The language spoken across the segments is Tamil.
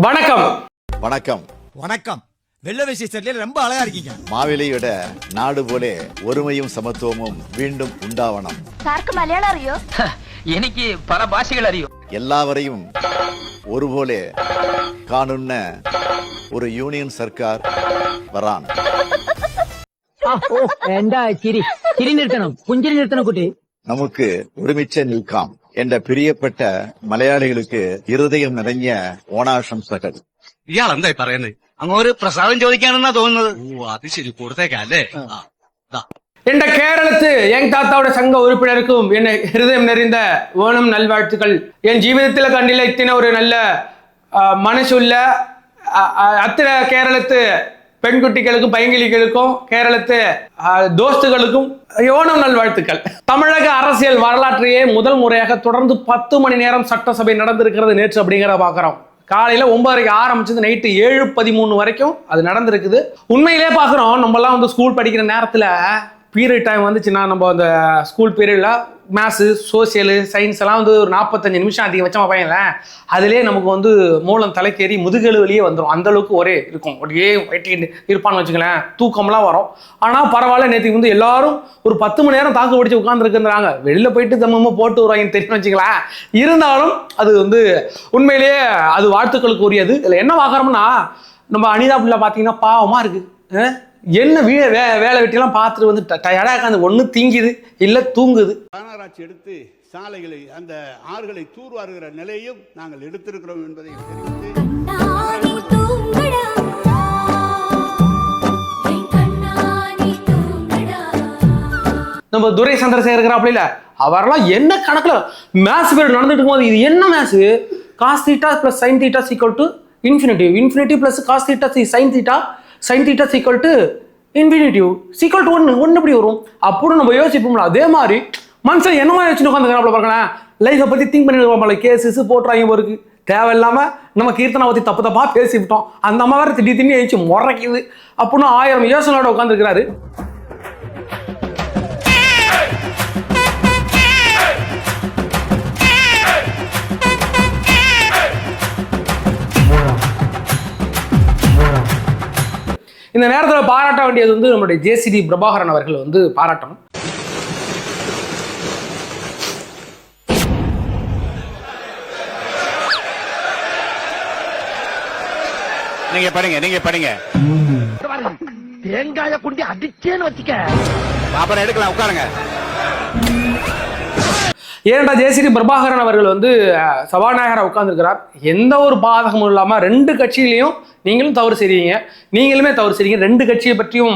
வணக்கம். வணக்கம். வணக்கம். வெள்ள வேஷ்டி சட்டையில ரொம்ப அழகா இருக்கீங்க. மாவிலையோட நாடு போலே ஒருமையும் சமத்துவமும் மீண்டும் உண்டாவണം. சாருக்கு மலையாளம் அறியோ? எனக்கு பல பாஷைகள் அறியும். எல்லாவரையும் ஒருபோலே காணுன்ன ஒரு யூனியன் சர்க்கார் வரான். എന്താ ചിരി ചിരി നിർത്തണം, പുഞ്ചിരി നിർത്തണം കുട്ടി. നമുക്ക് ഒരുമിച്ച് നിൽക്കാം എன்ற പ്രിയപ്പെട്ട മലയാളികൾക്ക് ഹൃദയം നിറഞ്ഞ ഓണാശംസകൾ. ഇയാൾ എന്തായി പറയുന്നത്? അങ്ങോട്ട് പ്രസാദം ചോദിക്കാനെന്നാ തോന്നുന്നത്. ഓ അത് ശരി, കൊടുത്തേക്കല്ലേ. என்ற கேரளத்து என் தாத்தாவோட சங்க உறுப்பினருக்கும் என் ஹிருதயம் நிறைந்த ஓணம் நல்வாழ்த்துக்கள். என் ஜீவிதத்தில் கண்டில இத்தனை ஒரு நல்ல மனசுள்ள அத்தனை கேரளத்து பெண்குட்டிகளுக்கும் பையங்கிலிகளுக்கும் கேரளத்து தோஸ்துகளுக்கும் ஓணம் நல்வாழ்த்துக்கள். தமிழக அரசியல் வரலாற்றையே முதல் முறையாக தொடர்ந்து 10 மணி நேரம் சட்டசபை நடந்திருக்கிறது நேற்று அப்படிங்கிறத பாக்குறோம். காலையில 9:30 ஆரம்பிச்சது நைட்டு 7:13 வரைக்கும் அது நடந்திருக்குது. உண்மையிலே பாக்குறோம், நம்ம எல்லாம் வந்து ஸ்கூல் படிக்கிற நேரத்துல பீரியட் டைம் வந்துச்சுன்னா நம்ம அந்த ஸ்கூல் பீரியட்ல மேத்ஸு, சோசியலு, சயின்ஸ் எல்லாம் வந்து ஒரு 45 நிமிஷம் அதிகபட்சமாக பையன்ல அதுலேயே நமக்கு வந்து மூலம் தலைக்கேறி முதுகெலுவிலேயே வந்துடும். அந்த அளவுக்கு ஒரே இருக்கும், ஒரே வெட்டிக்கிட்டு இருப்பான்னு வச்சுக்கலேன், தூக்கம்லாம் வரும். ஆனால் பரவாயில்ல, நேற்று வந்து எல்லாரும் ஒரு 10 மணி நேரம் தாக்கு பிடிச்சி உட்காந்துருக்குறாங்க. வெளியில் போயிட்டு தம்மமாக போட்டு வருவாங்கன்னு தெரியும் வச்சுக்கலாம். இருந்தாலும் அது வந்து உண்மையிலேயே அது வாழ்த்துக்களுக்கு உரியது. இதில் என்ன பார்க்குறோம்னா, நம்ம அனிதா பிள்ளை பார்த்தீங்கன்னா பாவமாக இருக்குது. என்ன வேலை வெட்டிலாம் பார்த்துட்டு வந்து டயர்டாக உட்காந்து ஒன்று திங்குது இல்லை தூங்குது. மாநகராட்சி எடுத்து சாலைகளை, அந்த ஆறுகளை தூர்வாருகிற நிலையும் நாங்கள் எடுத்திருக்கிறோம் என்பதை தெரிவித்து, நம்ம துரை சந்திரசேகர் அப்படி இல்லை, அவரெல்லாம் என்ன கணக்கில் மேத்ஸ் பீரியட் நடந்துட்டு இருக்கும்போது இது என்ன maths, cos theta plus sine theta is equal to infinitive, infinitive plus cos theta sine theta, sine theta is equal to infinitive is equal to 1 எப்படி வரும் அப்படின்னு நம்ம யோசிப்போம்ல. அதே மாதிரி மனுஷன் என்ன மாதிரி வச்சுட்டு உட்காந்துக்கிறாப்ல பாருங்களேன். லைஃப்பை பற்றி திங்க் பண்ணிட்டு கேஸஸ் போட்டுறாங்க போருக்கு தேவையில்லாமல் நம்ம கீர்த்தனை பற்றி தப்பாக பேசிவிட்டோம். அந்த அம்மா வேறு திடீர்னு எழுச்சி முறைக்குது அப்படின்னு 1000 யோசனையோட உட்காந்துருக்கிறாரு. இந்த நேரத்தில் பாராட்ட வேண்டியது வந்து நம்மளுடைய ஜேசிடி பிரபாகரன் அவர்கள் வந்து பாராட்டணும். நீங்க படிங்க. தேங்காய குண்டி அடிச்சேன்னு வச்சுக்க, அப்புறம் எடுக்கலாம், உட்காருங்க. ஏனென்றா ஜேசிடி பிரபாகரன் அவர்கள் வந்து சபாநாயகராக உட்கார்ந்துருக்கிறார். எந்த ஒரு பாதகமும் இல்லாமல் 2 கட்சியிலையும் நீங்களும் தவறு செய்றீங்க, நீங்களுமே தவறு செய்றீங்க. 2 கட்சியை பற்றியும்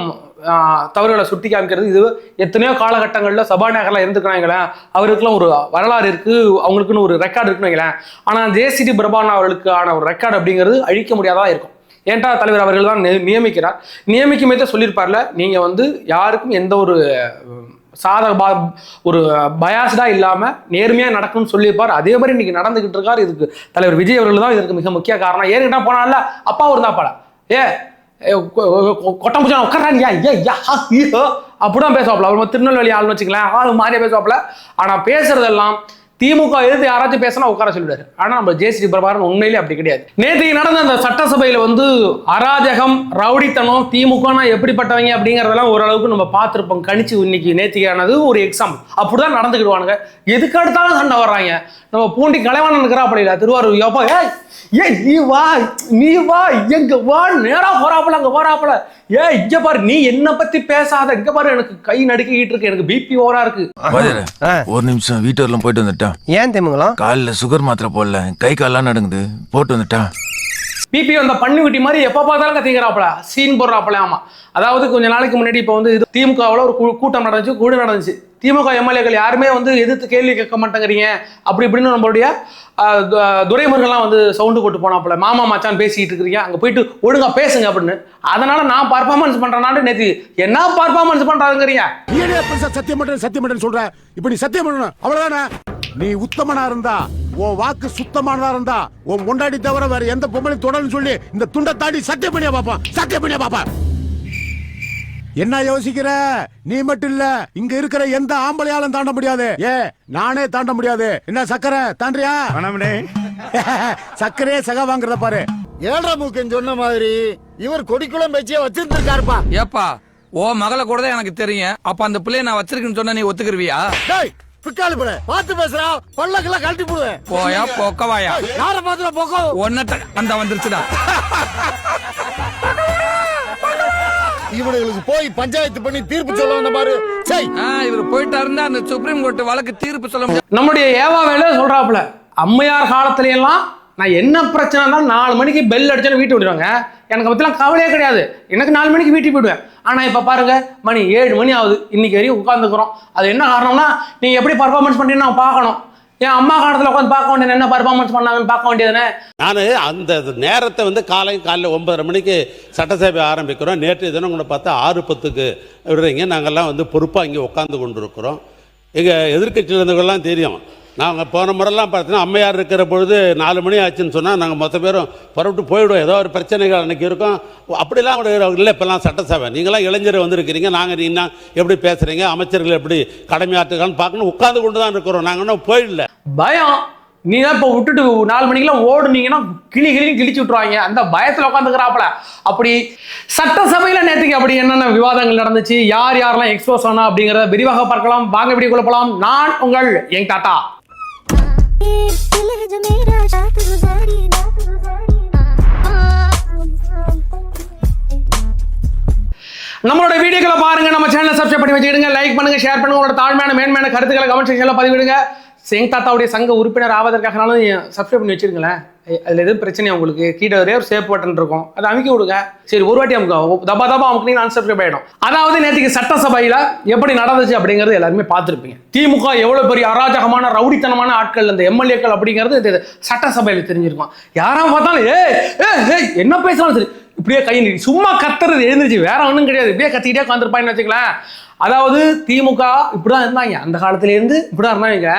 தவறுகளை சுட்டி காமிக்கிறது. இது எத்தனையோ காலகட்டங்களில் சபாநாயகர்லாம் இருந்துக்கிறாங்களேன், அவருக்குலாம் ஒரு வரலாறு இருக்குது, அவங்களுக்குன்னு ஒரு ரெக்கார்டு இருக்குன்னு வைங்களேன். ஆனால் ஜேசிடி பிரபாகரன் அவர்களுக்கான ஒரு ரெக்கார்டு அப்படிங்கிறது அழிக்க முடியாததாக இருக்கும். ஏன்டா தலைவர் அவர்கள் தான் நியமிக்கிறார். நியமிக்குமே சொல்லியிருப்பார்ல, நீங்கள் வந்து யாருக்கும் எந்த ஒரு ஒரு பயாஸ்டா இல்லாம நேர்மையா நடக்கும்னு சொல்லியிருப்பார். அதே மாதிரி இன்னைக்கு நடந்துகிட்டு இருக்காரு. இதுக்கு தலைவர் விஜய் அவர்கள் தான் இதற்கு மிக முக்கிய காரணம். ஏன்கிட்ட போனால அப்பா இருந்தாப்பால கொட்டம்பூச்சா உட்காரானியா அப்படிதான் பேசுவாப்ல. அவர் திருநெல்வேலி ஆளுன்னு வச்சுக்கலாம், ஆளு மாதிரியே பேசுவாப்ல. ஆனா பேசுறதெல்லாம் திமுக எதிர்த்து யாராச்சும் பேசினா உட்கார சொல்லிடுவாரு. ஆனா நம்ம ஜேசிடி பிரபாகரன் உண்மையிலே அப்படி கிடையாது. நேற்று நடந்த அந்த சட்டசபையில வந்து அராஜகம், ரவுடித்தனம், திமுகனா எப்படிப்பட்டவங்க அப்படிங்கறதெல்லாம் ஓரளவுக்கு நம்ம பார்த்துருப்போம், கணிச்சு. இன்னைக்கு நேற்றுக்கானது ஒரு எக்ஸாம்பிள். அப்படிதான் நடந்துக்கிடுவானுங்க. எதுக்கு அடுத்தாலும் சண்டை வர்றாங்க. நம்ம பூண்டி கலைவாணன் இருக்கிறா அப்படி இல்லை, திருவாரூர் யோப்பா நீ வா எங்க வா, நேரா போறாப்புல அங்க போறாப்புல, இங்க பாரு நீ என்ன பத்தி பேசாத, இங்க பாரு எனக்கு கை நடுக்கிட்டு இருக்கு, எனக்கு பிபி ஓவரா இருக்கு. ஒரு நிமிஷம் வீட்டுல போயிட்டு வந்துட்டேன். ஏன் தெரியுங்களா? காலில் சுகர் மாத்திரை போடல, கை கால்லாம் நடுங்குது, போட்டு வந்துட்டேன். பிபி அந்த பண்ணி விட்டி மாதிரி எப்ப பார்த்தாலும் கத்திக்கிறாப்புல, சீன் போடுறாப்புல. ஆமா, அதாவது கொஞ்ச நாளைக்கு முன்னாடி இப்போ வந்து திமுகவில் ஒரு கூட்டம் நடந்துச்சு. திமுக எம்எல்ஏக்கள் யாருமே வந்து எதிர்த்து கேள்வி கேட்க மாட்டேங்கிறீங்க அப்படி இப்படின்னு நம்மளுடைய துரைமுருகன்லாம் வந்து சவுண்டு போட்டு போனாப்புல, மாமா மச்சான் பேசிக்கிட்டு இருக்கிறீங்க, அங்கே போயிட்டு ஒழுங்கா பேசுங்க அப்படின்னு. அதனால நான் பர்ஃபார்மன்ஸ் பண்றேன். நேற்று என்ன பர்ஃபார்மன்ஸ் பண்றாங்கிறீங்க? சத்தியம் சொல்ற, இப்ப நீ சத்தியம் பண்ணணும் அவ்வளவுதானே. நீ உத்தமனா இருந்தா, உன் வாக்கு சுத்தமானதா இருந்தா, உன் முண்டாடி தவிர வேற எந்த பொம்பளையும் தொடர்ந்து சொல்லி இந்த துண்டை தாண்டி சத்தியம் பண்ணியா பாப்பா. என்ன யோசிக்கிற? நீ மட்டும் இல்ல, இங்க இருக்கிற எந்த ஆம்பளையாலும் தாண்ட முடியாது. நானே தாண்ட முடியாது. என்ன சக்கரை தாண்டியா? சக்கரையே சகா வாங்குறத பாரு. ஏழரை மூக்கன் சொன்ன மாதிரி இவர் கொடிக்குளம் வச்சே வச்சிருந்திருக்காருப்பா. ஏப்பா ஓ மகளை கூட தான் எனக்கு தெரியும். அப்ப அந்த பிள்ளைய நான் வச்சிருக்கேன்னு சொன்னா நீ ஒத்துக்குருவியா? டேய் பிக்காலி பட பார்த்து பேசுறா, பல்லக்கெல்லாம் கழட்டி போடுவேன். போயா பொக்கவாயா? யார பாத்துல போக்கோ ஒன்னட்ட அந்த வந்துருச்சுடா. இவனுங்களுக்கு போய் பஞ்சாயத்து பண்ணி தீர்ப்பு சொல்ல வந்த மாதிரி. சை இவர் போயிட்டாருந்தா அந்த சுப்ரீம் கோர்ட் வழக்கு தீர்ப்பு சொல்ல முடியாது. நம்முடைய ஏவா வேலை சொல்றாப்புல அம்மையார் காலத்துல எல்லாம் நான் என்ன பிரச்சனை தான் 4 மணிக்கு பெல் அடிச்சாலும் வீட்டு விடுவாங்க. எனக்கு பத்திலாம் கவலையே கிடையாது. எனக்கு 4 மணிக்கு வீட்டுக்கு போயிடுவேன். ஆனா இப்ப பாருங்க மணி 7 மணி ஆகுது, இன்னைக்கு வரையும் உட்காந்துக்கிறோம். அது என்ன காரணம்னா நீங்க எப்படி பர்ஃபார்மன்ஸ் பண்றீங்கன்னு நான் பார்க்கணும். என் அம்மா காலத்துல உட்காந்து பார்க்க வேண்டியது என்ன பர்ஃபார்மன்ஸ் பண்ணாங்கன்னு பார்க்க வேண்டியதுன்னு. நான் அந்த நேரத்தை வந்து காலையில் 9:30 மணிக்கு சட்டசபை ஆரம்பிக்கிறோம். நேற்று தினம் கூட பார்த்தா 6:10க்கு விடுறீங்க. நாங்கள்லாம் வந்து பொறுப்பாக இங்கே உட்காந்து கொண்டு இருக்கிறோம். எங்கள் எதிர்கட்சியில் இருந்தவங்கெல்லாம் தெரியும். நாங்கள் போன முறைலாம் பார்த்தீங்கன்னா அம்மையார் இருக்கிற பொழுது 4 மணி ஆச்சுன்னு சொன்னால் நாங்கள் மொத்த பேரும் புறப்பட்டு போயிடுவோம். ஏதோ ஒரு பிரச்சனைகள் அன்றைக்கி இருக்கும். அப்படிலாம் கூட இல்லை. இப்போல்லாம் சட்டசபை நீங்களாம் இளைஞர் வந்திருக்கிறீங்க. நாங்கள் நீங்க எப்படி பேசுகிறீங்க, அமைச்சர்கள் எப்படி கடமையாற்றுக்கான்னு பார்க்கணும். உட்காந்து கொண்டு தான் இருக்கிறோம். நாங்கள் இன்னும் போயிடல. பயம் நீ தான் இப்போ விட்டுட்டு 4 மணிக்கெல்லாம் ஓடுனீங்கன்னா கிழிச்சு விட்டுருவாங்க. அந்த பயத்தில் உட்காந்துக்கிறாப்புல. அப்படி சட்டசபையில் நேற்றுக்கு அப்படி என்னென்ன விவாதங்கள் நடந்துச்சு, யார் யாரெல்லாம் எக்ஸ்போஸ் ஆனா அப்படிங்கிறத விரிவாக பார்க்கலாம். வாங்க வீடியோ குழப்பலாம். நான் உங்கள் யங் தாத்தா. நம்மளோட வீடியோக்களை பாருங்க, நம்ம சேனலை சப்ஸ்கிரைப் பண்ணி வச்சுக்கிடுங்க, லைக் பண்ணுங்க, ஷேர் பண்ணுங்க. உங்களோட தாழ்மையான மேன்மையான கருத்துக்களை கமெண்ட் செக்ஷன்ல பதிவிடுங்க. யங் தாத்தாவுடைய சங்க உறுப்பினர் ஆவதற்காகனாலும் சப்ஸ்கிரைப் பண்ணி வச்சிருங்களேன். அதில் எதுவும் பிரச்சனை உங்களுக்கு கீழே ஒரே ஒரு சேவ் பட்டன் இருக்கும், அதை அமைக்க விடுங்க. சரி ஒரு வாட்டி அமுக்க தபா அமுக்குனீங்க அன்சப்ஸ்கிரைப் ஆகிடும். அதாவது நேற்றுக்கு சட்டசபையில் எப்படி நடந்துச்சு அப்படிங்கிறது எல்லாருமே பார்த்துருப்பீங்க. திமுக எவ்வளோ பெரிய அராஜகமான ரவுடித்தனமான ஆட்கள் அந்த எம்எல்ஏக்கள் அப்படிங்கிறது சட்டசபையில் தெரிஞ்சிருக்கும். யாரும் பார்த்தாலும் ஏ என்ன பேசலாம் சரி இப்படியே கை நீட்டி சும்மா கத்துறது எழுந்துருச்சு, வேற ஒன்றும் கிடையாது. இப்படியே கத்திக்கிட்டே உட்காந்துருப்பாங்கன்னு வச்சுக்கலாம். அதாவது திமுக இப்படிதான் இருந்தாங்க, அந்த காலத்திலேருந்து இப்படிதான் இருந்தாங்க.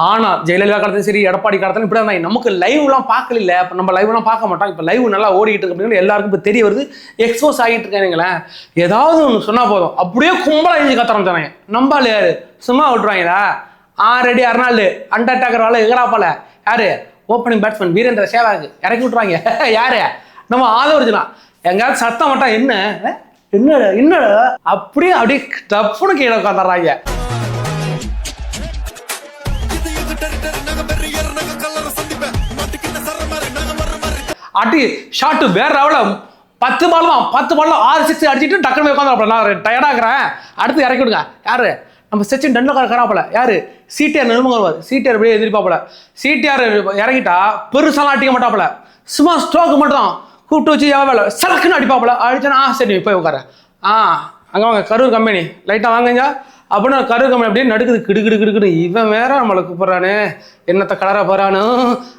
ஆனா ஜெயலலிதா காலத்துலையும் சரி, எடப்பாடி காலத்துல இப்படிதான் இருந்தாங்க. நமக்கு லைவ்லாம் பார்க்கல, இப்போ நம்ம லைவ்லாம் பார்க்க மாட்டோம். இப்போ லைவ் நல்லா ஓடிட்டு இருக்கு அப்படின்னு எல்லாருக்கும் இப்போ தெரிய வருது, எக்ஸ்போஸ் ஆகிட்டு இருக்கானுங்களேன். ஏதாவது ஒன்று சொன்னா போதும் அப்படியே கும்பலா எழுதி கத்துறோம் தானே. நம்பால் யாரு சும்மா விட்டுருவாங்களா? ஆல்ரெடி அர்னால்டு அண்டர் அட்டாக்கர் வாழ எகராப்பால யாரு ஓப்பனிங் பேட்ஸ்மேன் வீரேந்திர சேவாக்கு இறக்கி விட்டுருவாங்க. யாரு நம்ம ஆதரிச்சுலாம் எங்காவது சத்தம் மாட்டா என்ன என்னடா அப்படியே டப்புன்னு கீழே உட்காந்துறாங்க. அடி ஷாட்டு வேற லெவல்ல 10 பால் தான் 10 பால்ல 6 6 அடிச்சுட்டு டக்குனு உட்காந்து நான் டயர்டா இருக்கிறேன் அடுத்து இறக்கி விடுங்க. யாரு நம்ம சச்சின் டெண்டுல்கர் கராப்பல, யாரு சிடிஆர் நெருமங்கர். சிடிஆர் அப்படியே எதிர்பார்ப்பல. சிடிஆர் இறங்கிட்டா பெருசாலாம் அடிக்க மாட்டாப்புல, சும்மா ஸ்ட்ரோக்கு மட்டும் தான் கூப்பிட்டு வச்சு வேலை சலக்குன்னு அடிப்பாப்புல. அடிச்சா சரி போய் உட்கார அங்கே வாங்க கரூர் கம்பெனி லைட்டாக வாங்குங்க அப்படின்னு கரூர் கம்பெனி அப்படியே நடுக்குது கிடுக்கிடு. இவன் வேற நம்மளை கூப்பிட்றானு என்னத்தை கலராக போகிறானு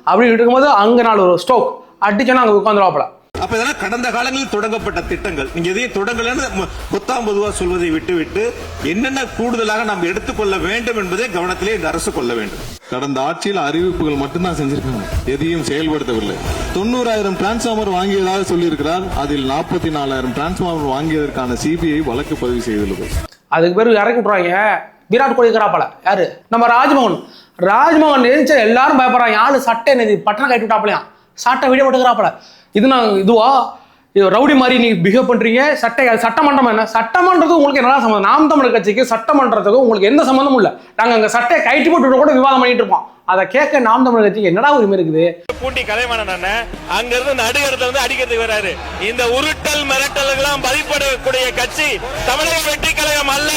அப்படின்னு இருக்கும்போது அங்கே நாள் ஒரு ஸ்ட்ரோக் அடிச்சோன்னா அங்கே உட்காந்துருவாப்புல. அப்ப இதெல்லாம் கடந்த காலங்களில் தொடங்கப்பட்ட திட்டங்கள். நீங்க எதையும் தொடங்கலன்னு பொத்தாம் பொதுவா சொல்வதை விட்டுவிட்டு என்னென்ன கூடுதலாக நாம் எடுத்துக்கொள்ள வேண்டும் என்பதை கவனத்திலே இந்த அரசு கொள்ள வேண்டும். கடந்த ஆட்சியில் அறிவிப்புகள் மட்டும்தான் செஞ்சிருக்காங்க, எதையும் செயல்படுத்தவில்லை. 90,000 டிரான்ஸ்பார்மர் வாங்கியதாக சொல்லியிருக்கிறார். அதில் 44,000 டிரான்ஸ்பார்மர் வாங்கியதற்கான சிபிஐ வழக்கு பதிவு செய்துள்ளது. அதுக்கு பேர் இறக்கி விட்டுறாங்க. விராட் கோலி இருக்கிறாப்பல, யாரு நம்ம ராஜ்மோகன் நினைச்ச எல்லாரும் பயப்படுறாங்க. ஆளு சட்டை பட்டணம் கட்டி விட்டாப்பலையா, சட்டை வீடியோ போட்டுக்கிறாப்பல. இது நான் இதுவா ரவுடி மாதிரி நீங்க பிஹேவ் பண்றீங்க. சட்டமன்றம் என்ன சட்டமன்றத்துக்கு உங்களுக்கு என்ன சம்பந்தம்? நாம் தமிழர் கட்சிக்கு சட்டமன்றத்துக்கு உங்களுக்கு எந்த சம்பந்தமும் இல்லை. நாங்க அங்க சட்டையை கைட்டு போட்டு கூட விவாதம் பண்ணிட்டு இருப்போம். அதை கேட்க நாம் தமிழர் கட்சிக்கு என்னடா உரிமை இருக்குது? பூண்டி கலைவாணன் அங்க இருந்து நடுகிறதுல இருந்து அடிக்கிறதுக்கு வராரு. இந்த உருட்டல் மிரட்டல்களாம் பதிப்படக்கூடிய கட்சி தமிழக வெற்றி கழகம் அல்ல.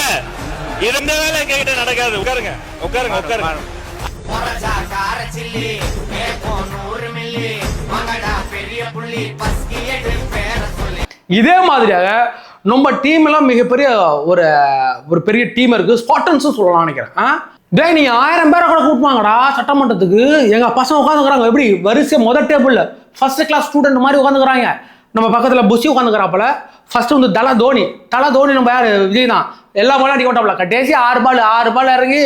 இருந்த வேலை எங்ககிட்ட நடக்காது. உட்காருங்க உட்காருங்க உட்காருங்க. இதே மாதிரியாக நம்ம டீம் எல்லாம் மிகப்பெரிய ஒரு பெரிய டீம் இருக்கு. ஸ்பாட்டன்ஸும் சொல்லலாம் நினைக்கிறேன். டேய் நீ 1000 பேரை கூட கூப்பிடுவாங்கடா சட்டமன்றத்துக்கு. எங்க பசங்க உட்காந்துக்கிறாங்க எப்படி வரிசை முதல் டேபிள்ல ஃபர்ஸ்ட் கிளாஸ் ஸ்டூடெண்ட் மாதிரி உட்காந்துக்கிறாங்க. நம்ம பக்கத்துல புஷி உட்காந்துக்கிறாப்பல. ஃபர்ஸ்ட் வந்து தலை தோனி நம்ம யாரு விஜய் தான் எல்லா பாலும் அடி ஓட்டாப்ல. கடைசி 6 பால் இறங்கி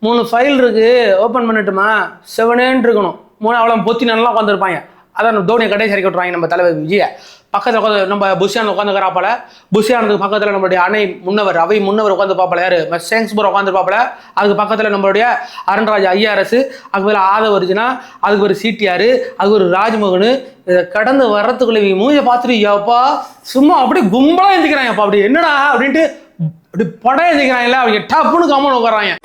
3 ஃபைல் இருக்கு ஓப்பன் பண்ணிட்டுமா 7 இருக்கணும். 3 அவ்வளோ பொத்தி நல்லா உட்காந்துருப்பாங்க. அதான் தோனியை கடைசி இறக்கி விட்டுருவாங்க நம்ம தலைவர் விஜய. பக்கத்தில் உட்காந்து நம்ம புஷியானந்த் உட்காந்துக்கிறாப்பால, புஷியானந்துக்கு பக்கத்தில் நம்மளுடைய அவை முன்னவர் உட்காந்து பார்ப்பல, யாரு சேங்ஸ்பூர் உட்காந்து பார்ப்பல, அதுக்கு பக்கத்தில் நம்மளுடைய அருண்ராஜ் ஐஆர்எஸ், அதுக்கு பேர் ஆதவர்ஜுனா, அதுக்கு ஒரு சிடிஆர், அதுக்கு ஒரு ராஜ்மோகன். இதை கடந்து வர்றதுக்குள்ள இவங்க மூஞ்ச பார்த்துட்டு அப்பா சும்மா அப்படியே கும்பலாக எழுந்திக்கிறாங்கப்பா. அப்படி என்னடா அப்படின்ட்டு அப்படி படம் எழுந்திக்கிறாங்கல்ல, அவங்க டப்புன்னு கம்மன் உட்காராங்க.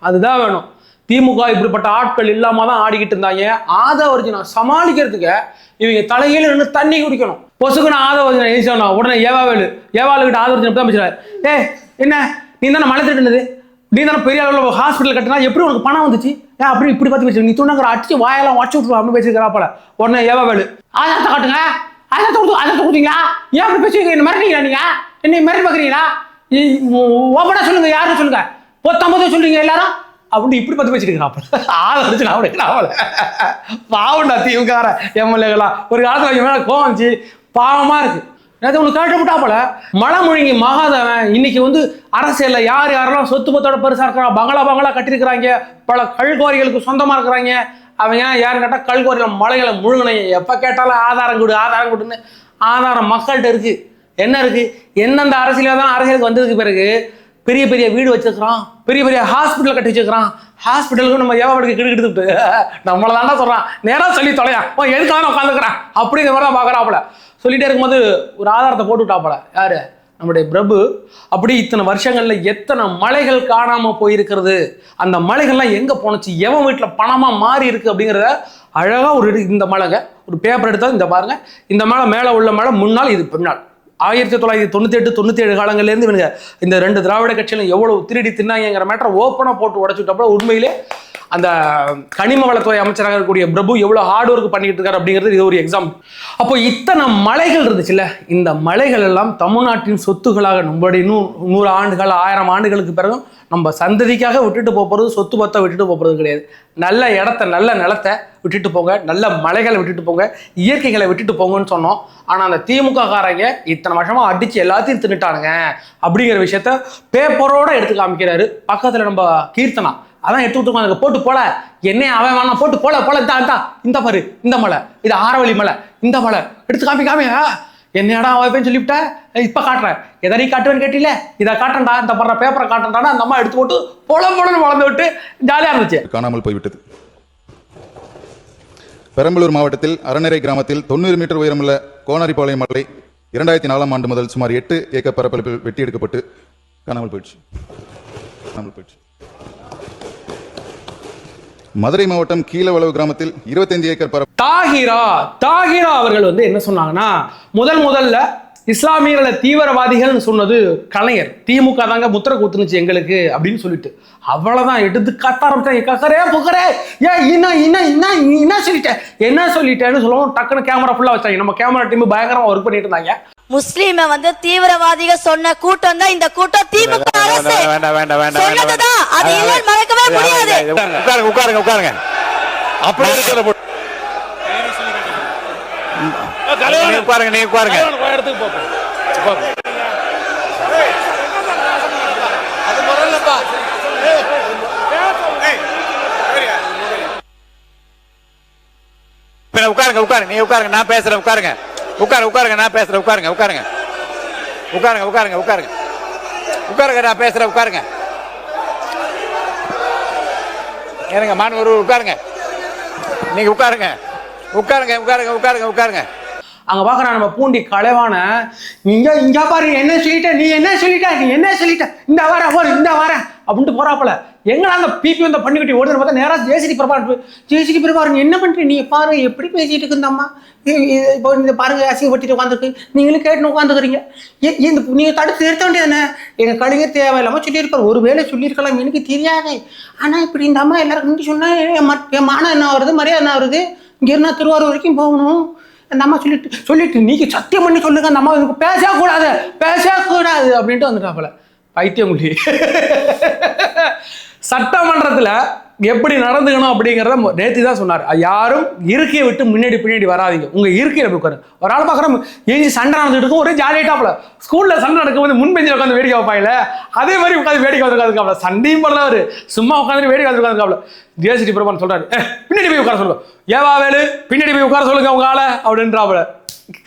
அதுதான் வேணும். திமுக இப்படிப்பட்ட ஆட்கள் இல்லாம தான் ஆடிக்கிட்டு இருந்தாங்க. ஆதவர்ஜுனா சமாளிக்கிறதுக்கு இவங்க தலையில நின்று தண்ணி குடிக்கணும். பொசுக்குன்னு ஆதவர்ஜுனா எழுதிச்சோன்னா உடனே ஏவாளுக்கிட்ட ஆதவர்ஜுனா தான் பேசுறாரு. என்ன நீ தானே மலை திட்டுனது, நீ தானே பெரிய அளவில் ஹாஸ்பிட்டல் கட்டினா, எப்படி உனக்கு பணம் வந்துச்சு, அப்படி இப்படி பார்த்து பேசு, நீ துணக்கிற அடிச்சு வாயெல்லாம் உடச்சு விட்டுருவா அப்படின்னு பேசிக்கிறாப்பல. உடனே ஏவாவேலு ஆதாரத்தை காட்டுங்க, ஆதாரத்தை கொடுத்தீங்களா, ஏன் அப்படி பேசுவீங்க, என்ன மிரட்டீங்களா, நீங்க என்ன மிரட்டி பார்க்குறீங்களா, ஓப்பனா சொல்லுங்க, யாருன்னு சொல்லுங்க, 19 சொல்றீங்க எல்லாரும் அப்படின்னு இப்படி பார்த்து பேசிட்டு இருக்கிறாப்ப. ஆதரிச்சு பாவண்டா திமுக எம்எல்ஏகளா ஒரு காலத்துல மேல கோவஞ்சி பாவமா இருக்கு. உனக்கு கேட்டப்பட்டாப்பல மழை முழுங்கி மகாதவன் இன்னைக்கு வந்து அரசியல்ல யார் யாரெல்லாம் சொத்து பத்தோட பெருசா இருக்கிறா, பங்களா கட்டிருக்கிறாங்க, பல கல்குவாரிகளுக்கு சொந்தமா இருக்கிறாங்க. அவங்க யாரும் கேட்டா கல்குவாரியில மலைகளை முழுங்கினீங்க, எப்ப கேட்டாலும் ஆதாரம் கொடுன்னு. ஆதாரம் மக்கள்கிட்ட இருக்கு. என்ன இருக்கு, எந்தெந்த அரசியலுக்கு வந்ததுக்கு பிறகு பெரிய பெரிய வீடு வச்சிருக்கிறான், பெரிய பெரிய ஹாஸ்பிட்டல் கட்டி வச்சிருக்கிறான். ஹாஸ்பிட்டலுக்கு நம்ம ஏவாவடுக்கு கிடுக்கிட்டு நம்மளை தாண்டா சொல்றான், நேரம் சொல்லி தொலையா எதுக்காக உட்காந்துக்கிறான் அப்படிங்கிற மாதிரி தான் பார்க்குறாப்புல. சொல்லிட்டே இருக்கும்போது ஒரு ஆதாரத்தை போட்டு விட்டாப்புல யாரு, நம்முடைய பிரபு. அப்படி இத்தனை வருஷங்கள்ல எத்தனை மலைகள் காணாம போயிருக்கிறது, அந்த மலைகள்லாம் எங்க போனச்சு, எவன் வீட்டில் பணமா மாறி இருக்கு அப்படிங்கிறத அழகா இந்த மலைங்க ஒரு பேப்பர் எடுத்தா இந்த பாருங்க, இந்த மலை மேலே உள்ள மலை முன்னாள், இது பின்னால். 1998-97 காலங்கள்லேருந்து இவனுங்க இந்த 2 திராவிட கட்சியிலும் எவ்வளவு திருடி தின்னாங்கிற மேட்டரை ஓப்பனாக போட்டு உடச்சுட்டப்ப உண்மையிலே அந்த கனிம வளத்துறை அமைச்சராக இருக்கக்கூடிய பிரபு எவ்வளோ ஹார்ட் ஒர்க் பண்ணிட்டு இருக்காரு அப்படிங்கிறது இது ஒரு எக்ஸாம்பிள். அப்போ இத்தனை மலைகள் இருந்துச்சுல்ல, இந்த மலைகள் எல்லாம் தமிழ்நாட்டின் சொத்துக்களாக நம்மளுடைய 100 ஆண்டுகள் 1000 ஆண்டுகளுக்கு பிறகும் நம்ம சந்ததிக்காக விட்டுட்டு போகிறது, சொத்து பத்தை விட்டுட்டு போகிறது கிடையாது. நல்ல இடத்த நல்ல நிலத்தை விட்டுட்டு போங்க, நல்ல மலைகளை விட்டுட்டு போங்க, இயற்கைகளை விட்டுட்டு போங்கன்னு சொன்னோம். ஆனால் அந்த திமுக காரங்க இத்தனை வருஷமா அடிச்சு எல்லாத்தையும் தின்னுட்டானுங்க அப்படிங்கிற விஷயத்த பேப்பரோட எடுத்து காமிக்கிறாரு. பக்கத்தில் நம்ம கீர்த்தனா அதான் எடுத்து விட்டுருக்கோம், போட்டு போல என்ன அவன் வேணா போட்டு போல இந்த பாரு, இந்த மலை இது ஆரவழி மலை, இந்த மலை எடுத்து காமிக்காம என்னடா அவன் சொல்லிவிட்ட, இப்ப காட்டுறேன், எதை நீ காட்டுவேன்னு கேட்டீங்களே, இதை காட்டண்டா, இந்த படுற பேப்பரை காட்டண்டானா அந்த அம்மா எடுத்து போட்டு போலன்னு வளர்ந்து விட்டு ஜாலியா இருந்துச்சு. காணாமல் போய்விட்டது. பெரம்பலூர் மாவட்டத்தில் அறநெறை கிராமத்தில் 90 மீட்டர் உயரமுள்ள கோனாரிபாளையம் மலை 2004ஆம் ஆண்டு முதல் சுமார் 8 ஏக்கர் பரப்பளவில் வெட்டி எடுக்கப்பட்டு காணாமல் போயிடுச்சு. மதுரை மாவட்டம் கீழவளவு கிராமத்தில் 25 ஏக்கர் பரப்பு. தாகிரா அவர்கள் வந்து என்ன சொன்னாங்கன்னா, முதல்ல இஸ்லாமியர்களை தீவிரவாதிகள்னு சொன்னது கலைஞர், திமுக தாங்க முத்திர குத்துனுச்சு எங்களுக்கு அப்படின்னு சொல்லிட்டு அவ்வளவுதான் எடுத்து கத்த ஆரம்பிச்சாங்க. கக்கரே புக்கரே என்ன சொல்லிட்டேன்னு சொல்லவும் டக்குன்னு கேமரா ஃபுல்லா வச்சாங்க. நம்ம கேமரா டீம் பயங்கரமா ஒர்க் பண்ணிட்டு இருந்தாங்க. முஸ்லிம வந்து தீவிரவாதிகள் சொன்ன கூட்டம் தான் இந்த கூட்டம். திமுக அரசு சொன்னதுதான், அது இல்லன்னு மறக்கவே முடியாது. உட்காருங்க அப்படியே சொல்ல நீ உட்காருங்க இடத்துக்கு போப்போம். உட்காருங்க நீ உட்காருங்க, நான் பேசுறேன். உட்காருங்க நான் பேசுறேன். உட்காருங்க நான் பேசுறேன். உட்காருங்க எனக்கு மாணவர் உட்காருங்க, நீங்க உட்காருங்க. அங்க பாக்குறான் நம்ம பூண்டி கலைவான, இங்க பாரு என்ன சொல்லிட்ட இந்த வர அப்படின்ட்டு போறாப்பல. எங்கடா அந்த பிபி வந்த பண்ணிக்கிட்டு ஓடுன்னு பார்த்தா நேரா ஜேசிடி பிரபாகரன் என்ன பண்றீங்க, நீ பாருங்க எப்படி பேசிட்டு இருக்கு இந்த அம்மா, இப்போ இந்த பாருங்க அசிங்கப்பட்டு உட்காந்துருக்கு, நீங்களும் கேட்டுன்னு உட்காந்துக்கிறீங்க, நீங்க தடுத்து நிறுத்த வேண்டியதானே, எங்க கலைஞர் தேவையில்லாம சொல்லியிருப்பாரு, ஒரு வேலை சொல்லியிருக்கலாம் எனக்கு தெரியாது. ஆனா இப்படி இந்த அம்மா எல்லாருக்கும் சொன்னா என் மானம் என்ன வருது, மரியாதை என்ன வருது, இங்க இருந்தா திருவாரூர் வரைக்கும் போகணும். அந்த அம்மா சொல்லிட்டு நீங்க சத்தியம் பண்ணி சொல்லுங்க, அந்த அம்மா எனக்கு பேசக்கூடாது அப்படின்ட்டு வந்துட்டாப்பல. பைத்தியம் முடி சட்டமன்றத்துல எப்படி நடந்துக்கணும் அப்படிங்கிறத நேற்று தான் சொன்னார். யாரும் இருக்கையை விட்டு பின்னாடி வராதீங்க, உங்க இருக்கையில போய் உட்காரு. ஒரு ஆள் பார்க்குறோம் ஏஞ்சி சண்டை நடந்துட்டு இருக்கும், ஒரே ஜாலியாட்டாப்ல. ஸ்கூல்ல சண்டை நடக்கும்போது முன்பெஞ்சில் உட்காந்து வேடிக்கை வைப்பாங்கல்ல, அதே மாதிரி உட்காந்து வேடிக்கை வந்துருக்காதுக்காப்ல. சண்டையும் பண்ணல, அவரு சும்மா உட்காந்து வேடிக்கை வந்துருக்காதுக்காப்ல. ஜிஎஸ்டி பிரபான் சொல்றாரு, பின்னாடி போய் உட்கார சொல்லுங்க, ஏவா வேலு பின்னாடி போய் உட்கார சொல்லுங்க உங்க ஆளை அப்படின்றாப்புல.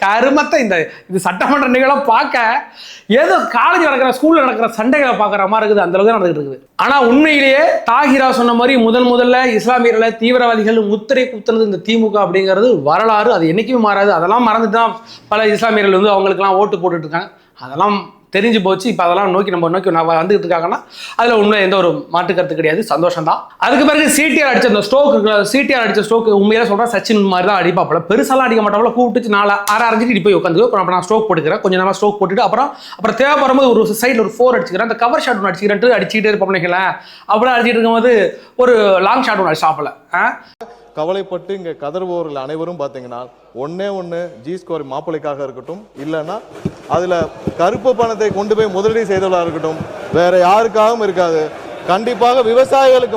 கருமத்தை இது சட்டமன்ற நிகழ்வு பார்க்க ஏதோ காலேஜ் நடக்கிற ஸ்கூல்ல நடக்கிற சண்டைகளை பார்க்குற மாதிரி இருக்குது, அந்த அளவுக்கு நடந்துட்டு இருக்குது. ஆனா உண்மையிலேயே தாகிரா சொன்ன மாதிரி முதல்ல இஸ்லாமியர்களை தீவிரவாதிகள் முத்திரை குத்துனது இந்த திமுக அப்படிங்கிறது வரலாறு, அது என்னைக்குமே மாறாது. அதெல்லாம் மறந்துட்டு தான் பல இஸ்லாமியர்கள் வந்து அவங்களுக்குலாம் ஓட்டு போட்டுட்டு இருக்காங்க. அதெல்லாம் தெரிஞ்சு போச்சு. இப்போ அதெல்லாம் நோக்கி வந்துட்டு இருக்காங்கன்னா அதில் உண்மை எந்த ஒரு மாற்று கருத்து கிடையாது, சந்தோஷம் தான். அதுக்கு பிறகு சிடிஆர் அடிச்ச அந்த சிடிஆர் அடிச்ச ஸ்ட்ரோக் உண்மையில சொல்கிறேன், சச்சின் மாதிரி தான் அடிப்பாப்புல, பெருசாலாம் அடிக்க மாட்டாப்புல. கூப்பிட்டு 4 அரைஞ்சிட்டு போய் உட்காந்து அப்புறம் நான் ஸ்ட்ரோக் போட்டுக்கிறேன், கொஞ்சம் நேரம் ஸ்ட்ரோக் போட்டுட்டு அப்புறம் தேவைப்படும்போது ஒரு சைடில் ஒரு 4 அடிச்சுக்கிறேன், அந்த கவர் ஷாட் ஒன்று அடிச்சுக்கிறேன், அடிச்சுக்கிட்டே இருப்போம் நினைக்கலாம். அப்படிலாம் அடிச்சுட்டு இருக்கும்போது ஒரு லாங் ஷாட் ஒன்று அடிச்சாப்புல. கவலைப்பட்டு இங்க கதறுபவர்கள் அனைவரும் பாத்தீங்கன்னா ஒண்ணு ஜி ஸ்கோர் மாப்பிளைக்காக இருக்கட்டும், இல்லைன்னா அதுல கருப்பு பணத்தை கொண்டு போய் முதலீடு செய்தவர்களா இருக்கட்டும், வேற யாருக்காகவும் இருக்காது. கண்டிப்பாக விவசாயிகளை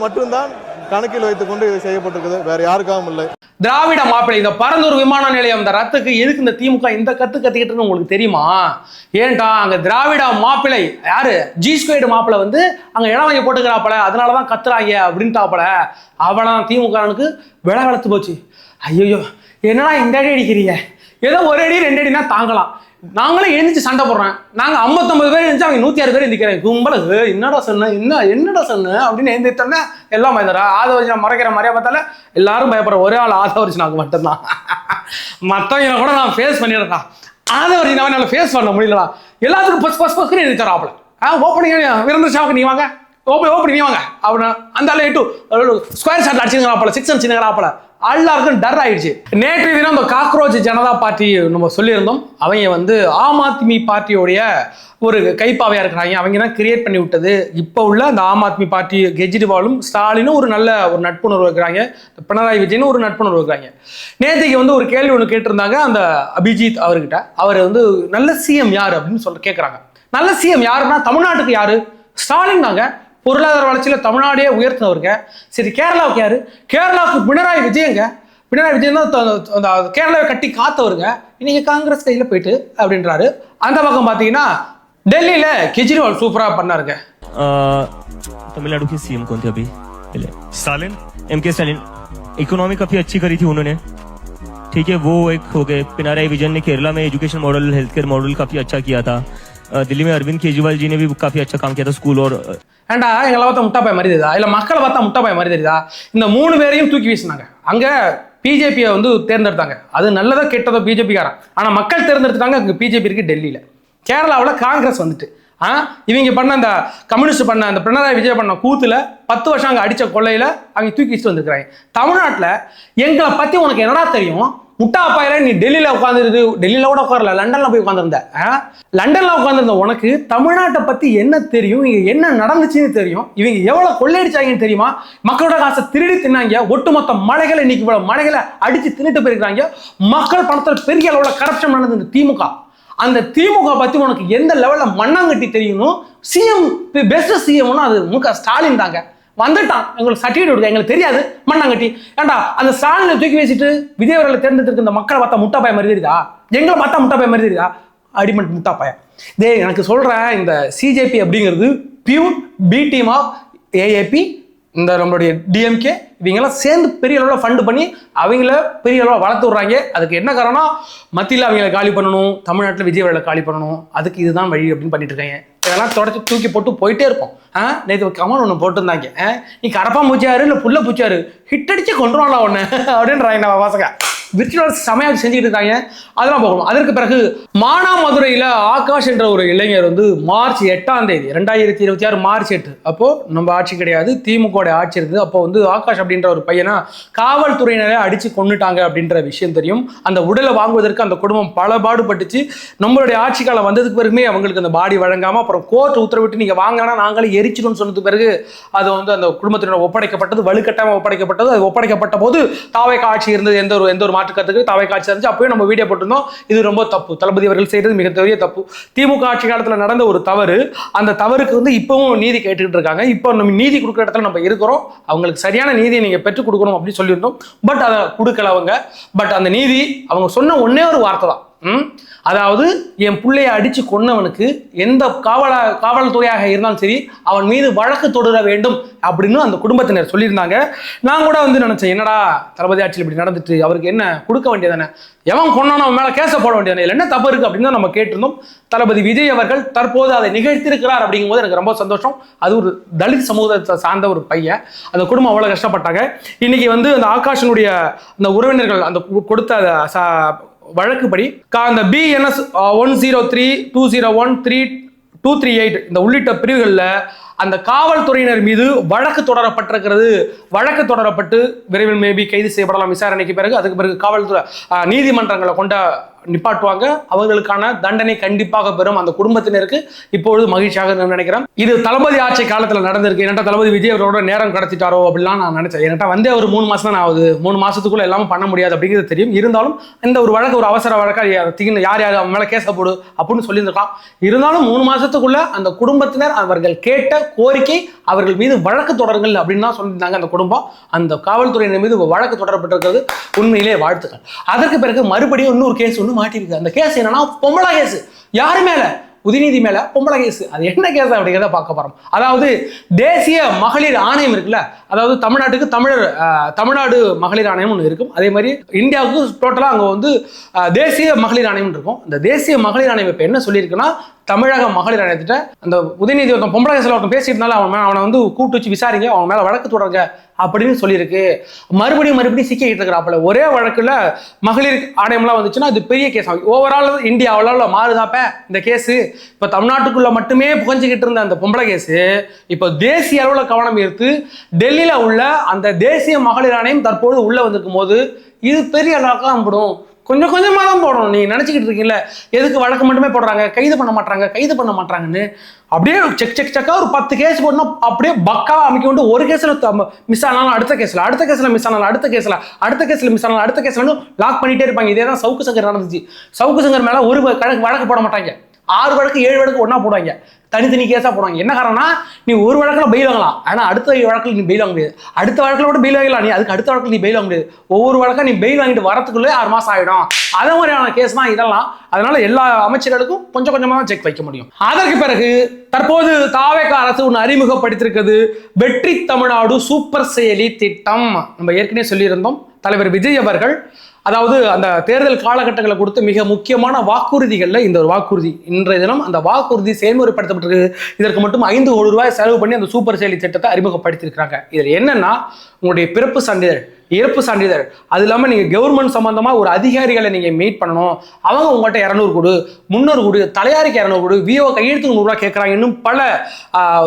மட்டும்தான் கணக்கில் வைத்துக் கொண்டு இது செய்யப்பட்டிருக்குது, வேற யாருக்காகவும் இல்லை. திராவிட மாப்பிள்ளை இந்த பரந்தூர் விமான நிலையம் இந்த ரத்துக்கு எதுக்கு இந்த திமுக இந்த கத்துக்கிட்டு உங்களுக்கு தெரியுமா? ஏன்டா அங்க திராவிட மாப்பிள்ளை யாரு ஜி ஸ்கொயர்டு மாப்பிள்ளை வந்து அங்க இடம் வாங்கி போட்டுக்கிறாப்பல, அதனாலதான் கத்துறாங்க அப்படின்ட்டாப்பல. அவளாம் திமுகனுக்கு விலை வளர்த்து போச்சு. ஐயோ என்னடா இந்த அடி அடிக்கிறீங்க, ஏதோ ஒரு அடி 2 அடினா தாங்கலாம், நாங்களே எழுந்துச்சு சண்டை போடுறேன், நாங்க 59 பேர் எழுந்துச்சு, அவங்க 106 பேர் எழுந்திக்கிறேன். கும்பலுக்கு என்னடா சொன்ன அப்படின்னு எழுந்திட்டோன்னே எல்லாம் பயந்துடா. ஆதவரிச்சு மறைக்கிற மாதிரியா பார்த்தால எல்லாரும் பயப்படுற ஒரே ஆள் ஆதவரிச்சு நாங்க மட்டும்தான். மற்றவங்க கூட நான் ஃபேஸ் பண்ணிடுறேன், ஆதவரிச்சு நான் என்னால் ஃபேஸ் பண்ண முடியலடா. எல்லாத்துக்கும் பஸ்ன்னு எழுதிச்சாராப்ல. ஓப்பனிங் விருந்தசாவுக்கு நீ வாங்க, ஓப்பனிங் நீ வாங்க அப்படின்னு அந்த ஆள் 8 ஸ்கொயர் ஷாட் அடிச்சுங்கிறாப்பல, 6 அடிச்சுங்கிறாப்பல. எல்லாருக்கும் டர் ஆயிடுச்சு. நேற்று தினம் இந்த காக்ரோச் ஜனதா பார்ட்டி நம்ம சொல்லியிருந்தோம், அவங்க வந்து ஆம் ஆத்மி பார்ட்டியோடைய ஒரு கைப்பாவையா இருக்கிறாங்க, அவங்க தான் கிரியேட் பண்ணி விட்டது. இப்போ உள்ள அந்த ஆம் ஆத்மி பார்ட்டி கெஜ்ரிவாலும் ஸ்டாலினும் ஒரு நல்ல ஒரு நட்புணர்வு இருக்கிறாங்க, பினராயி விஜயனும் ஒரு நட்புணர்வு இருக்கிறாங்க. நேற்றுக்கு வந்து ஒரு கேள்வி ஒன்று கேட்டிருந்தாங்க அந்த அபிஜித் அவர்கிட்ட. அவர் வந்து நல்ல சிஎம் யாரு அப்படின்னு கேட்குறாங்க. நல்ல சிஎம் யாருன்னா தமிழ்நாட்டுக்கு யாரு? ஸ்டாலின் தாங்க. பொருளாதார வளர்ச்சியில் தமிழ்நாடே உயர்த்தினவருங்க. சரி, கேரளாவுக்கு யாரு? கேரளாவுக்கு பினராயி விஜயங்க. பினராயி விஜயன் தான் கேரளாவை கட்டி காத்தவருங்க. இன்னைக்கு காங்கிரஸ் கையில் போயிட்டு அப்படின்றாரு. அந்த பக்கம் பார்த்தீங்கன்னா டெல்லியில கெஜ்ரிவால் சூப்பரா பண்ணாருங்க. तमिलनाडु के सीएम कौन थे अभी? Stalin, MK Stalin. इकोनॉमी काफी अच्छी करी थी उन्होंने, ठीक है, वो एक हो गए. पिनाराई विजयन ने केरला में education model, health care model काफी अच्छा किया था. दिल्ली में अरविंद केजरीवाल जी ने भी काफी अच्छा काम किया था स्कूल और ஏண்டா எங்களை பார்த்தா முட்டாப்பாய் மாதிரி தெரியுதா, இல்லை மக்களை பார்த்தா முட்டாப்பாய் மாதிரி தெரியுதா? இந்த 3 பேரையும் தூக்கி வீசினாங்க. அங்கே பிஜேபியை வந்து தேர்ந்தெடுத்தாங்க, அது நல்லதோ கெட்டதோ பிஜேபிக்காரன். ஆனால் மக்கள் தேர்ந்தெடுத்துட்டாங்க, அங்கே பிஜேபி இருக்கு டெல்லியில். கேரளாவில் காங்கிரஸ் வந்துட்டு இவங்க பண்ண அந்த கம்யூனிஸ்ட் பண்ண அந்த பினராயி விஜய் பண்ண கூத்துல 10 வருஷம் அங்கே அடித்த கொள்ளையில் அவங்க தூக்கி வச்சுட்டு வந்துருக்காங்க. தமிழ்நாட்டில் எங்களை பற்றி உனக்கு என்னடா தெரியும்? முட்டாப்பாயில நீ டெல்லியில் உட்காந்துருக்கு, டெல்லியில் கூட உட்காரல, லண்டன்ல போய் உட்காந்துருந்த. லண்டன்ல உட்காந்துருந்த உனக்கு தமிழ்நாட்டை பத்தி என்ன தெரியும்? இங்க என்ன நடந்துச்சுன்னு தெரியும்? இவங்க எவ்வளவு கொள்ளையடிச்சாங்கன்னு தெரியுமா? மக்களோட காசை திருடி தின்னாங்க. ஒட்டுமொத்த மலைகளை இன்னைக்கு இவ்வளவு மலைகளை அடிச்சு தின்னுட்டு போயிருக்காங்க. மக்கள் பணத்தில் பெரிய அளவுல கரப்ஷன் பண்ணது இந்த திமுக. அந்த திமுக பத்தி உனக்கு எந்த லெவல்ல மண்ணாங்கட்டி தெரியணும்? சிஎம் பெஸ்ட் சிஎம்னா அது முக ஸ்டாலின் தாங்க. வந்துட்டான், எங்களுக்கு சர்டிஃபிகேட் கொடுக்க எங்களுக்கு தெரியாது மண்ணாங்கட்டி. ஏண்டா அந்த ஸ்டாலினை தூக்கி வச்சுட்டு விஜய் அவர்களை தேர்ந்தெடுத்து இந்த மக்களை பார்த்தா முட்டாப்பாய மாதிரி தெரியுதா? எங்களை பார்த்தா முட்டாப்பாய மாதிரி தெரியுதா? அடிமட் முட்டாப்பாய. எனக்கு சொல்றேன், இந்த சிஜேபி அப்படிங்கிறது pure B team of AAP, இந்த நம்மளுடைய டிஎம்கே, இவங்கெல்லாம் சேர்ந்து பெரிய அளவில் ஃபண்டு பண்ணி அவங்கள பெரிய அளவில் வளர்த்து விட்றாங்க. அதுக்கு என்ன காரணம்? மத்தியில் அவங்களை காலி பண்ணணும், தமிழ்நாட்டில் விஜய் அவர்களை காலி பண்ணணும், அதுக்கு இதுதான் வழி அப்படின்னு பண்ணிட்டு இருக்காங்க. இதெல்லாம் தொடச்சி தூக்கி போட்டு போயிட்டே இருப்போம். நேற்று கமல் ஒன்று போட்டிருந்தாங்க, நீ கரப்பா பூச்சாரு இல்லை புல்ல பூச்சாரு ஹிட் அடிச்சு கொண்டுருவாங்களா ஒன்று அப்படின்றாங்க நம்ம வாசக. விர்ச்சுவல் சமையல் செஞ்சுக்கிட்டு இருக்காங்க. அதெல்லாம் போகணும். அதற்கு பிறகு மானாமதுரையில் ஆகாஷ் என்ற ஒரு இளைஞர் வந்து மார்ச் 8ஆம் தேதி 2026 மார்ச் 8, அப்போ நம்ம ஆட்சி கிடையாது, திமுக ஆட்சி இருந்தது. அப்போ வந்து ஆகாஷ் அப்படின்ற ஒரு பையனை காவல்துறையினரை அடிச்சு கொண்டுட்டாங்க அப்படின்ற விஷயம் தெரியும். அந்த உடலை வாங்குவதற்கு அந்த குடும்பம் பல பாடுபட்டுச்சு. நம்மளுடைய ஆட்சி காலம் வந்ததுக்கு பிறகுமே அவங்களுக்கு அந்த பாடி வழங்காம அப்புறம் கோர்ட் உத்தரவிட்டு நீங்க வாங்கினா நாங்களே எரிச்சிடும்னு சொன்னதுக்கு பிறகு அது வந்து அந்த குடும்பத்தினர் ஒப்படைக்கப்பட்டது, வலுக்கட்டாயமாக ஒப்படைக்கப்பட்டது. அது ஒப்படைக்கப்பட்ட போது தாவேகா ஆட்சி இருந்தது, எந்த ஒரு மாற்றுக்கிறதுக்கு தாவேக்கா ஆட்சி இருந்துச்சு. அப்பயும் நம்ம வீடியோ போட்டிருந்தோம். இது ரொம்ப தப்பு, தளபதி அவர்கள் செய்யறது மிகப்பெரிய தப்பு. திமுக ஆட்சி காலத்துல நடந்த ஒரு தவறு, அந்த தவறுக்கு வந்து இப்பவும் நீதி கேட்டுக்கிட்டு இருக்காங்க. இப்போ நம்ம நீதி கொடுக்குற இடத்துல நம்ம இருக்கிறோம். அவங்களுக்கு சரியான நீதியை நீங்க பெற்றுக் கொடுக்கணும் அப்படின்னு சொல்லியிருந்தோம். பட் அதை கொடுக்கல அவங்க. பட் அந்த நீதி அவங்க சொன்ன ஒன்னே ஒரு வார்த்தை தான், அதாவது என் பிள்ளைய அடிச்சு கொன்னவனுக்கு எந்த காவல்துறையாக இருந்தாலும் சரி அவன் மீது வழக்கு தொடர வேண்டும் அப்படின்னு அந்த குடும்பத்தினர் சொல்லியிருந்தாங்க. நான் கூட வந்து நினைச்சேன், என்னடா தளபதி ஆட்சியில் இப்படி நடந்துட்டு அவருக்கு என்ன கொடுக்க வேண்டியதானே, எவன் கொண்டானோ அவன் மேல கேச போட வேண்டியதானே, இல்லை என்ன தப்பு இருக்கு அப்படின்னு தான் நம்ம கேட்டிருந்தோம். தளபதி விஜய் அவர்கள் தற்போது அதை நிகழ்த்திருக்கிறார் அப்படிங்கும்போது எனக்கு ரொம்ப சந்தோஷம். அது ஒரு தலித் சமூகத்தை சார்ந்த ஒரு பையன், அந்த குடும்பம் அவ்வளவு கஷ்டப்பட்டாங்க. இன்னைக்கு வந்து அந்த ஆகாஷனுடைய அந்த உறவினர்கள் அந்த கொடுத்த வழக்குப்படி அந்த BNS 103, 201, 238 இந்த உள்ளிட்ட பிரிவுகளில் அந்த காவல்துறையினர் மீது வழக்கு தொடரப்பட்டிருக்கிறது. வழக்கு தொடரப்பட்டு விரைவில் மேபி கைது செய்யப்படலாம் விசாரணைக்கு பிறகு. அதுக்கு பிறகு காவல்துறை நீதிமன்றங்களை கொண்ட நிப்பாட்டுவாங்க. அவர்களுக்கான தண்டனை கண்டிப்பாக பெறும். அந்த குடும்பத்தினருக்கு இப்பொழுது மகிழ்ச்சியாக நினைக்கிறேன். இது தளபதி ஆட்சி காலத்தில் நடந்திருக்கு. என்கிட்ட தளபதி விஜய் அவரோட நேரம் கடத்திட்டாரோ அப்படிலாம் நான் நினைச்சேன். என்கிட்ட வந்து ஒரு 3 மாசம் தான் ஆகுது, 3 மாசத்துக்குள்ள எல்லாமே பண்ண முடியாது அப்படிங்கிறது தெரியும். இருந்தாலும் இந்த ஒரு வழக்கு ஒரு அவசர வழக்கா யார் யார் அவன் மேல கேச போடு அப்படின்னு சொல்லியிருக்கலாம். இருந்தாலும் 3 மாசத்துக்குள்ள அந்த குடும்பத்தினர் அவர்கள் கேட்ட கோரிக்கை அவர்கள் மீது வழக்கு தொடருங்கள் அப்படின்னு தான் சொல்லியிருந்தாங்க அந்த குடும்பம். அந்த காவல்துறையினர் மீது வழக்கு தொடரப்பட்டிருக்கிறது உண்மையிலே வாழ்த்துக்கள். அதற்கு பிறகு மறுபடியும் இன்னொரு கேஸ் ஒன்று மாட்டிருக்கு. அந்த கேஸ் என்னன்னா பொம்பளை கேஸ். யாரு மேல? உதயநிதி மேல பொம்பளை கேஸ். அது என்ன கேஸ் அப்படிங்கிறத பார்க்க போறோம். அதாவது தேசிய மகளிர் ஆணையம் இருக்குல்ல, அதாவது தமிழ்நாட்டுக்கு தமிழ்நாடு மகளிர் ஆணையம் ஒன்று இருக்கும். அதே மாதிரி இந்தியாவுக்கு டோட்டலா அங்க வந்து தேசிய மகளிர் ஆணையம் இருக்கும். இந்த தேசிய மகளிர் ஆணையம் இப்ப என்ன சொல்லியிருக்குன்னா, தமிழக மகளிர் ஆணையத்திட்ட அந்த உதயநிதி ஒருத்தன் பொம்பளை கேஸ்ல ஒருத்தன் பேசியிருந்தாலும் அவனை வந்து கூப்பிட்டு வச்சு விசாரிங்க, அவன் மேல வழக்கு தொடருங்க அப்படின்னு சொல்லியிருக்கு. மறுபடியும் சிக்கிட்டு இருக்கிறாப்புல. ஒரே வழக்குல மகளிர் ஆணையம்லாம் வந்துச்சுன்னா அது பெரிய கேஸ் ஆகும். ஓவரால் இந்தியாவில் மாறுதாப்ப இந்த கேஸ். இப்ப தமிழ்நாட்டுக்குள்ள மட்டுமே புகஞ்சுக்கிட்டு இருந்த அந்த பொம்பளை கேஸ் இப்போ தேசிய அளவில் கவனம் ஈர்த்து டெல்லியில உள்ள அந்த தேசிய மகளிர் ஆணையம் தற்போது உள்ள வந்திருக்கும் போது இது பெரிய அளவுக்கு அம்பிடும். கொஞ்சம் கொஞ்சமாக தான் போடணும். நீ நினச்சிக்கிட்டு இருக்கீங்கள எதுக்கு வழக்கு மட்டுமே போடுறாங்க, கைது பண்ண மாட்டாங்கன்னு அப்படியே செக்கா ஒரு 10 கேஸ் போடணும். அப்படியே பக்காவா அமைக்க கொண்டு ஒரு கேஸ்ல மிஸ் ஆனாலும் அடுத்த கேஸ்ல மிஸ் ஆனாலும் அடுத்த கேஸ்ல மிஸ் ஆனாலும் அடுத்த கேஸ்ல லாக் பண்ணிட்டே இருப்பாங்க. இதே தான் சவுக்கு சங்கர் நடந்துச்சு. சவுக்கு சங்கர் மேல ஒரு வழக்கு போட மாட்டாங்க, 6 வழக்கு 7 வழக்கு ஒன்னா போடுவாங்க, தனித்தனி கேஸா போடுவாங்க. என்ன காரணம்னா, நீ ஒரு வழக்குல பெயில் வாங்கலாம், ஆனா அடுத்த வழக்கில் நீ பெயில் வாங்க முடியாது. அடுத்த வழக்கில் கூட பெயில் வாங்கலாம், நீ அதுக்கு அடுத்த வழக்கில் நீ பெயில் வாங்க முடியாது. ஒவ்வொரு வழக்கா நீ பெயில் வாங்கிட்டு வரத்துக்குள்ளே 6 மாசம் ஆயிடும். அதே மாதிரியான கேஸ் தான் இதெல்லாம். அதனால எல்லா அமைச்சர்களுக்கும் கொஞ்சம் கொஞ்சமா தான் செக் வைக்க முடியும். அதற்கு பிறகு தற்போது தாவேக்கா அரசு ஒன்று அறிமுகப்படுத்திருக்கிறது, வெற்றி தமிழ்நாடு சூப்பர் செயலி திட்டம். நம்ம ஏற்கனவே சொல்லியிருந்தோம், தலைவர் விஜய் அவர்கள் அதாவது அந்த தேர்தல் காலகட்டங்களை கொடுத்து மிக முக்கியமான வாக்குறுதிகளில் இந்த ஒரு வாக்குறுதி. இன்றைய தினம் அந்த வாக்குறுதி செயல்முறைப்படுத்தப்பட்டிருக்கு. இதற்கு மட்டும் 5 கோடி ரூபாய் செலவு பண்ணி அந்த சூப்பர் செயலி திட்டத்தை அறிமுகப்படுத்தியிருக்கிறாங்க. இதில் என்னன்னா, உங்களுடைய பிறப்பு சான்றிதழ், இறப்பு சான்றிதழ், அது இல்லாமல் நீங்கள் கவர்மெண்ட் சம்பந்தமாக ஒரு அதிகாரிகளை நீங்கள் மீட் பண்ணணும். அவங்க உங்கள்கிட்ட 200 கொடு, 300 கொடு, தலையாரிக்கு 200 கொடு, விஓ கையெழுத்துக்கு 100 ரூபா கேட்குறாங்க. இன்னும் பல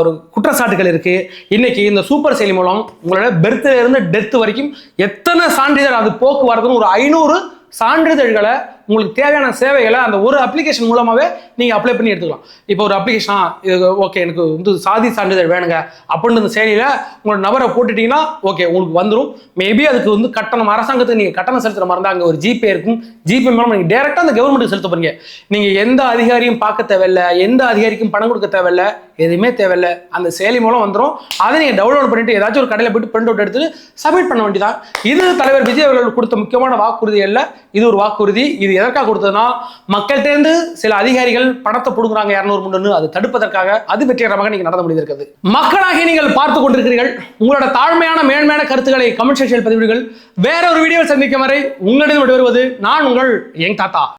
ஒரு குற்றச்சாட்டுகள் இருக்கு. இன்னைக்கு இந்த சூப்பர் செயலி மூலம் உங்களோட பெர்த்ல இருந்து டெத் வரைக்கும் எத்தனை சான்றிதழ், அது போக்குவரத்துன்னு ஒரு 500 சான்றிதழ்களை, உங்களுக்கு தேவையான சேவைகளை அந்த ஒரு அப்ளிகேஷன் மூலமாகவே நீங்கள் அப்ளை பண்ணி எடுத்துக்கலாம். இப்போ ஒரு அப்ளிகேஷனா இது ஓகே, எனக்கு வந்து சாதி சான்றிதழ் வேணுங்க அப்படின்னு இந்த செயலியில் உங்களோட நபரை போட்டுட்டீங்கன்னா ஓகே உங்களுக்கு வந்துடும். மேபி அதுக்கு வந்து கட்டணம், அரசாங்கத்துக்கு நீங்கள் கட்டணம் செலுத்துகிற மாதிரி இருந்தால் அங்கே ஒரு ஜிபே இருக்கும். ஜிபே மூலம் நீங்கள் டேரெக்டாக அந்த கவர்மெண்ட்டுக்கு செலுத்த போறீங்க. நீங்கள் எந்த அதிகாரியும் பார்க்க தேவையில்லை, எந்த அதிகாரிக்கும் பணம் கொடுக்க தேவையில்லை, எதுவுமே தேவையில்லை. அந்த செயலி மூலம் வந்துடும். அதை நீங்கள் டவுன்லோட் பண்ணிட்டு ஏதாச்சும் ஒரு கடையில் போயிட்டு பிரிண்ட் அவுட் எடுத்துட்டு சப்மிட் பண்ண வேண்டியதான். இது தலைவர் விஜய் அவர்கள் கொடுத்த முக்கியமான வாக்குறுதி அல்ல, இது ஒரு வாக்குறுதி. இது எதற்காக கொடுத்ததுன்னா, மக்கள்கிட்ட சில அதிகாரிகள் பணத்தை புடுங்குறாங்க 200-300, அது தடுப்பதற்காக. அது வெற்றிகரமாக நீங்க நடந்து முடிந்திருக்கிறது. மக்களாகி நீங்கள் பார்த்து கொண்டிருக்கிறீர்கள். உங்களோட தாழ்மையான மேன்மையான கருத்துக்களை கமெண்ட் செக்ஷனில் பதிவிடுங்கள். வேற ஒரு வீடியோ சந்திக்கும் வரை உங்களிடம் விடுவது நான் உங்கள் யங் தாத்தா.